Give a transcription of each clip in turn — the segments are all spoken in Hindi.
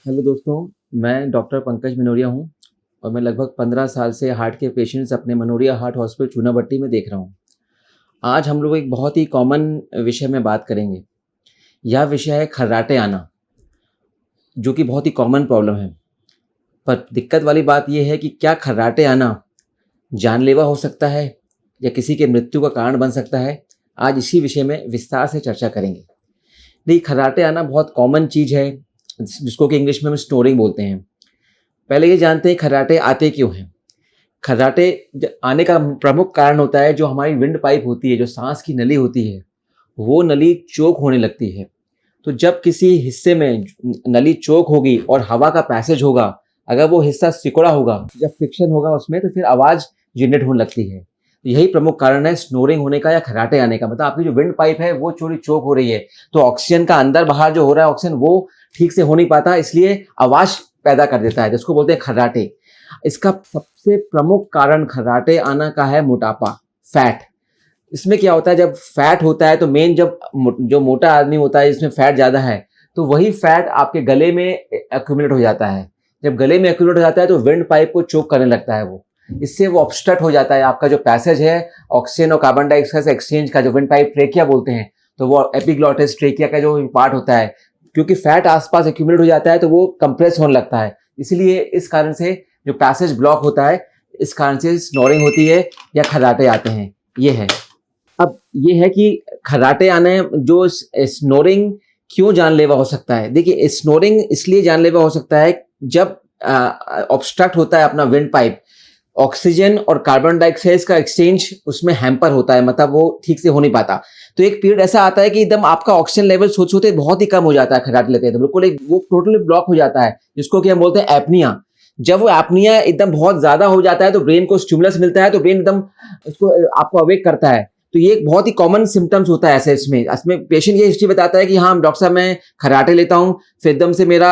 हेलो दोस्तों, मैं डॉक्टर पंकज मनोरिया हूँ और मैं लगभग 15 साल से हार्ट के पेशेंट्स अपने मनोरिया हार्ट हॉस्पिटल चूनाभट्टी में देख रहा हूँ। आज हम लोग एक बहुत ही कॉमन विषय में बात करेंगे। यह विषय है खर्राटे आना, जो कि बहुत ही कॉमन प्रॉब्लम है। पर दिक्कत वाली बात यह है कि क्या खर्राटे आना जानलेवा हो सकता है या किसी के मृत्यु का कारण बन सकता है? आज इसी विषय में विस्तार से चर्चा करेंगे। देखिए, खर्राटे आना बहुत कॉमन चीज़ है, जिसको कि इंग्लिश में हम स्नोरिंग बोलते हैं। पहले ये जानते हैं खर्राटे आते क्यों हैं। खर्राटे आने का प्रमुख कारण होता है जो हमारी विंड पाइप होती है, जो सांस की नली होती है, वो नली चोक होने लगती है। तो जब किसी हिस्से में नली चोक होगी और हवा का पैसेज होगा, अगर वो हिस्सा सिकुड़ा होगा, जब फ्रिक्शन होगा उसमें, तो फिर आवाज़ जनरेट होने लगती है। तो यही प्रमुख कारण है स्नोरिंग होने का या खर्राटे आने का। मतलब आपकी जो विंड पाइप है वो थोड़ी चोक हो रही है, तो ऑक्सीजन का अंदर बाहर जो हो रहा है ऑक्सीजन, वो ठीक से हो नहीं पाता, इसलिए आवाज़ पैदा कर देता है, जिसको बोलते हैं खर्राटे। इसका सबसे प्रमुख कारण खर्राटे आना का है मोटापा, फैट। इसमें क्या होता है, जब फैट होता है तो मेन जब जो मोटा आदमी होता है जिसमें फैट ज़्यादा है, तो वही फैट आपके गले में एक्यूमुलेट हो जाता है। जब गले में एक्यूमुलेट हो जाता है तो विंड पाइप को चोक करने लगता है वो। इससे वो ऑब्स्ट्रक्ट हो जाता है, आपका जो पैसेज है ऑक्सीजन और कार्बन डाइऑक्साइड एक्सचेंज का, जो विंड पाइप ट्रेकिया बोलते हैं, तो वो एपिग्लॉटिस ट्रेकिया का जो पार्ट होता है, क्योंकि फैट आसपास एक्यूमुलेट हो जाता है तो वो कंप्रेस होने लगता है। इसलिए इस कारण से जो पैसेज ब्लॉक होता है, इस कारण से स्नोरिंग होती है या खर्राटे आते हैं। ये है। अब ये है कि खर्राटे आने जो स्नोरिंग क्यों जानलेवा हो सकता है। देखिए, स्नोरिंग इसलिए जानलेवा हो सकता है जब ऑब्स्ट्रक्ट होता है अपना विंड पाइप, ऑक्सीजन और कार्बन डाइऑक्साइड का एक्सचेंज उसमें हैम्पर होता है, मतलब वो ठीक से हो नहीं पाता। तो एक पीरियड ऐसा आता है कि एकदम आपका ऑक्सीजन लेवल सोच सोते बहुत ही कम हो जाता है, खर्राटे लेते हैं तो बिल्कुल एक वो टोटली ब्लॉक हो जाता है, जिसको कि हम बोलते हैं एपनिया। जब वो एपनिया एकदम बहुत ज्यादा हो जाता है तो ब्रेन को स्टिमुलस मिलता है, तो ब्रेन एकदम उसको आपको अवेक करता है। तो ये एक बहुत ही कॉमन सिम्टम्स होता है ऐसे। इसमें पेशेंट ये हिस्ट्री बताता है कि हाँ डॉक्टर साहब, मैं खर्राटे लेता हूँ, फिर एकदम से मेरा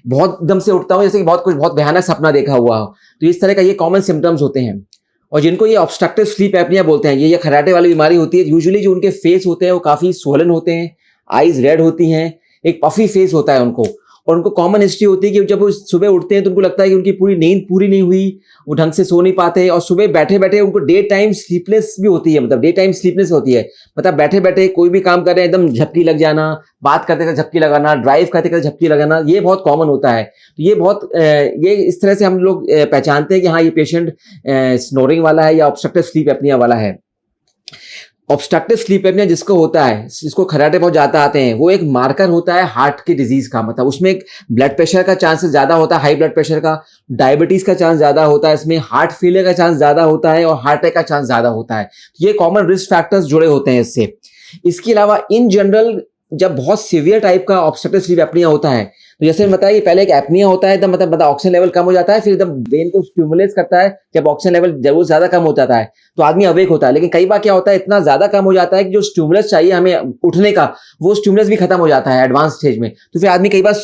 बहुत एकदम से उठता हूँ जैसे कि बहुत भयानक सपना देखा हुआ हो। तो इस तरह का ये कॉमन सिम्टम्स होते हैं। और जिनको ये ऑब्स्ट्रक्टिव स्लीप एपनिया बोलते हैं, ये खर्राटे वाली बीमारी होती है। यूजुअली जो उनके फेस होते हैं वो काफी स्वोलन होते हैं, आईज रेड होती हैं, एक पफी फेस होता है उनको। और उनको कॉमन हिस्ट्री होती है कि जब वो सुबह उठते हैं तो उनको लगता है कि उनकी पूरी नींद पूरी नहीं हुई, वो ढंग से सो नहीं पाते, और सुबह बैठे बैठे उनको डे टाइम स्लीपलेस भी होती है, मतलब डे टाइम स्लीपलेस होती है। मतलब बैठे बैठे कोई भी काम कर रहे हैं एकदम झपकी लग जाना, बात करते करते झपकी लगाना, ड्राइव करते करते झपकी लगाना, ये बहुत कॉमन होता है। तो ये इस तरह से हम लोग पहचानते हैं कि हाँ ये पेशेंट स्नोरिंग वाला है या ऑब्स्ट्रक्टिव स्लीप एपनिया वाला है। ऑब्स्ट्रक्टिव स्लीप एपनिया जिसको होता है, जिसको खर्राटे बहुत ज्यादा आते हैं, वो एक मार्कर होता है हार्ट की डिजीज का। मतलब उसमें एक ब्लड प्रेशर का चांसेस ज्यादा होता है, हाई ब्लड प्रेशर का, डायबिटीज का चांस ज्यादा होता है, इसमें हार्ट फेलियर का चांस ज्यादा होता है और हार्ट अटैक का चांस ज्यादा होता है। ये कॉमन रिस्क फैक्टर्स जुड़े होते हैं इससे। इसके अलावा इन जनरल जब बहुत सीवियर टाइप का ऑब्स्ट्रक्टिव स्लीप एपनिया होता है, तो जैसे मैंने बताया कि पहले एक एपनिया होता है एकदम, मतलब ऑक्सीजन लेवल कम हो जाता है, फिर एकदम ब्रेन को स्टिमुलेट करता है। जब ऑक्सीजन लेवल जरूर ज्यादा कम हो जाता है तो आदमी अवेक होता है, लेकिन कई बार क्या होता है, इतना ज्यादा कम हो जाता है कि जो स्टिमुलस चाहिए हमें उठने का, वो स्टिमुलस भी खत्म हो जाता है एडवांस स्टेज में। तो फिर आदमी कई बार,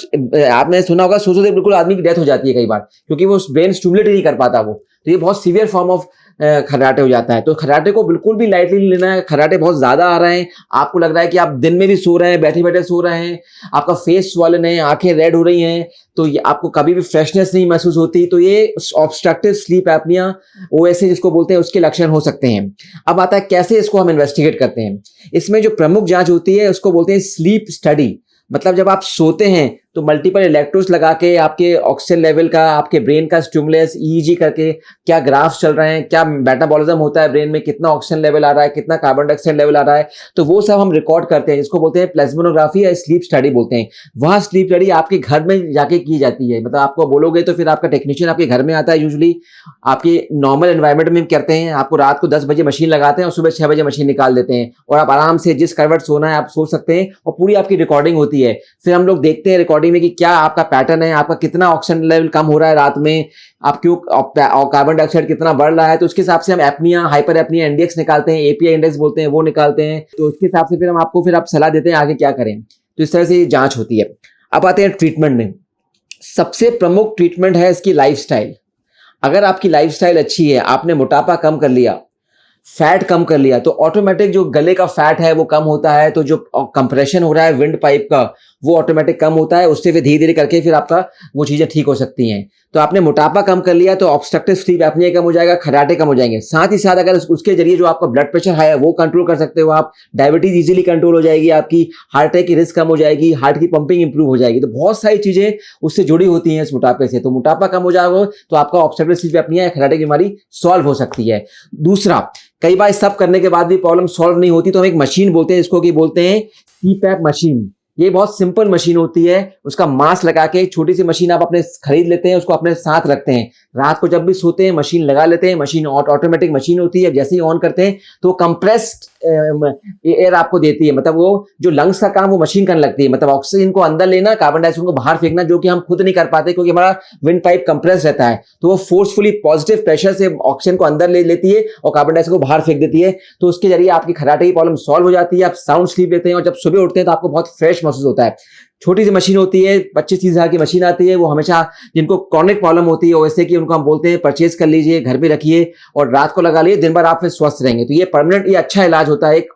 आपने सुना होगा, सोचो बिल्कुल आदमी की डेथ हो जाती है कई बार, क्योंकि वो ब्रेन स्टिमुलेट ही नहीं कर पाता वो। तो ये बहुत सीवियर फॉर्म ऑफ खर्राटे हो जाता है। तो खर्राटे को बिल्कुल भी लाइटली नहीं लेना है। खर्राटे बहुत ज्यादा आ रहे हैं, आपको लग रहा है कि आप दिन में भी सो रहे हैं, बैठे बैठे सो रहे हैं, आपका फेस स्वॉलन है, आंखें रेड हो रही हैं, तो ये आपको कभी भी फ्रेशनेस नहीं महसूस होती, तो ये ऑब्स्ट्रक्टिव स्लीप एपनिया ओएसए जिसको बोलते हैं, उसके लक्षण हो सकते हैं। अब आता है कैसे इसको हम इन्वेस्टिगेट करते हैं। इसमें जो प्रमुख जांच होती है उसको बोलते हैं स्लीप स्टडी। मतलब जब आप सोते हैं तो मल्टीपल इलेक्ट्रोड्स लगा के आपके ऑक्सीजन लेवल का, आपके ब्रेन का स्टिमुलस ईईजी करके, क्या ग्राफ्स चल रहे हैं, क्या मेटाबॉलिज्म होता है ब्रेन में, कितना ऑक्सीजन लेवल आ रहा है, कितना कार्बन डाइऑक्साइड लेवल आ रहा है, तो वो सब हम रिकॉर्ड करते हैं, जिसको बोलते हैं प्लाज्मोनोग्राफी या स्लीप स्टडी बोलते हैं। वहाँ स्लीप स्टडी आपके घर में जाके की जाती है। मतलब आपको बोलोगे तो फिर आपका टेक्नीशियन आपके घर में आता है, यूजुअली आपके नॉर्मल एनवायरनमेंट में करते हैं। आपको रात को 10 बजे मशीन लगाते हैं और सुबह 6 बजे मशीन निकाल देते हैं, और आप आराम से जिस करवट सोना है आप सो सकते हैं, और पूरी आपकी रिकॉर्डिंग होती है। फिर हम लोग देखते हैं रिकॉर्डिंग में कि क्या आपका पैटर्न है, आपका कितना ऑक्सीजन लेवल कम हो रहा है रात में, आप क्यों कार्बन डाइऑक्साइड कितना बढ़ रहा है, तो उसके हिसाब से हम एपनिया, हाइपर एपनिया इंडेक्स निकालते हैं, एपीआई इंडेक्स बोलते हैं, वो निकालते हैं। तो उसके हिसाब से फिर हम आपको आप सलाह देते हैं आगे क्या करें। तो इस तरह से ये जांच होती है। अब आते हैं ट्रीटमेंट में। सबसे प्रमुख ट्रीटमेंट है इसकी लाइफस्टाइल। अगर आपकी लाइफस्टाइल अच्छी है, आपने मोटापा कम कर लिया, फैट कम कर लिया, तो ऑटोमेटिक जो गले का फैट है वो कम होता है, तो जो कंप्रेशन हो रहा है विंड पाइप का वो ऑटोमेटिक कम होता है, उससे फिर धीरे धीरे करके फिर आपका वो चीज़ें ठीक हो सकती हैं। तो आपने मोटापा कम कर लिया तो ऑब्स्ट्रक्टिव स्लीप एपनिया कम हो जाएगा, खर्राटे कम हो जाएंगे। साथ ही साथ अगर उसके जरिए जो आपका ब्लड प्रेशर हाई है वो कंट्रोल कर सकते हो आप, डायबिटीज इजीली कंट्रोल हो जाएगी आपकी, हार्ट अटैक की रिस्क कम हो जाएगी, हार्ट की पंपिंग इंप्रूव हो जाएगी। तो बहुत सारी चीजें उससे जुड़ी होती हैं इस मोटापे से। तो मोटापा कम हो जाएगा तो आपका ऑब्स्ट्रक्टिव स्लीप एपनिया या खर्राटे की बीमारी सॉल्व हो सकती है। दूसरा, कई बार सब करने के बाद भी प्रॉब्लम सॉल्व नहीं होती तो हम एक मशीन बोलते हैं जिसको कि बोलते हैं सीपैप मशीन। ये बहुत सिंपल मशीन होती है, उसका मास लगा के एक छोटी सी मशीन आप अपने खरीद लेते हैं, उसको अपने साथ रखते हैं, रात को जब भी सोते हैं मशीन लगा लेते हैं। मशीन ऑटोमेटिक मशीन होती है, जैसे ही ऑन करते हैं तो कंप्रेस्ड एयर आपको देती है, मतलब वो जो लंग्स का काम वो मशीन करने लगती है, मतलब ऑक्सीजन को अंदर लेना, कार्बन डाइऑक्साइड को बाहर फेंकना, जो कि हम खुद नहीं कर पाते क्योंकि हमारा विंड पाइप कंप्रेस रहता है। तो वो फोर्सफुली पॉजिटिव प्रेशर से ऑक्सीजन को अंदर ले लेती है और कार्बन डाइऑक्साइड को बाहर फेंक देती है। तो उसके जरिए आपकी खर्राटे की प्रॉब्लम सॉल्व हो जाती है, आप साउंड स्लीप लेते हैं और जब सुबह उठते हैं तो आपको बहुत फ्रेश महसूस होता है। छोटी सी मशीन होती है, 25-30 हज़ार की मशीन आती है, वो हमेशा जिनको क्रॉनिक प्रॉब्लम होती है वैसे कि उनको हम बोलते हैं परचेज कर लीजिए, घर पे रखिए और रात को लगा लीजिए, दिन भर आप फिर स्वस्थ रहेंगे। तो ये परमानेंट, ये अच्छा इलाज होता है एक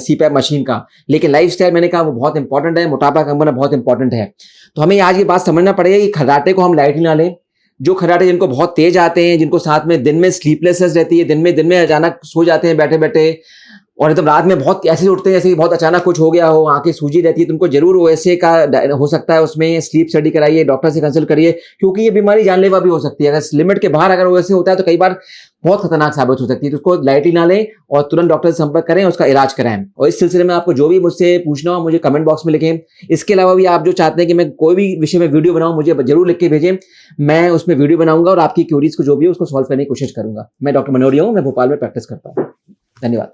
सीपैप मशीन का। लेकिन लाइफस्टाइल मैंने कहा वो बहुत इंपॉर्टेंट है, मोटापा कम करना बहुत इंपॉर्टेंट है। तो हमें आज ये बात समझना पड़ेगा कि खर्राटे को हम लाइटली ना लें। जो खर्राटे जिनको बहुत तेज आते हैं, जिनको साथ में दिन में स्लीपलेसनेस रहती है, दिन में अचानक सो जाते हैं बैठे बैठे और एकदम रात में बहुत ऐसे उठते हैं जैसे कि बहुत अचानक कुछ हो गया हो, आंखें सूजी रहती है, तो उनको जरूर ओएसए का हो सकता है, उसमें स्लीप स्टडी कराइए, डॉक्टर से कंसल्ट करिए, क्योंकि ये बीमारी जानलेवा भी हो सकती है। अगर लिमिट के बाहर अगर ओएसए होता है तो कई बार बहुत खतरनाक साबित हो सकती है। तो उसको लाइटली ना लें और तुरंत डॉक्टर से संपर्क करें, उसका इलाज कराएं। और इस सिलसिले में आपको जो भी मुझसे पूछना हो मुझे कमेंट बॉक्स में लिखें। इसके अलावा भी आप जो चाहते हैं कि मैं कोई भी विषय में वीडियो बनाऊं, मुझे जरूर लिख के भेजें, मैं उसमें वीडियो बनाऊंगा और आपकी क्यूरीज को जो भी है उसको सॉल्व करने की कोशिश करूंगा। मैं डॉक्टर मनोरिया हूं, मैं भोपाल में प्रैक्टिस करता हूँ। धन्यवाद।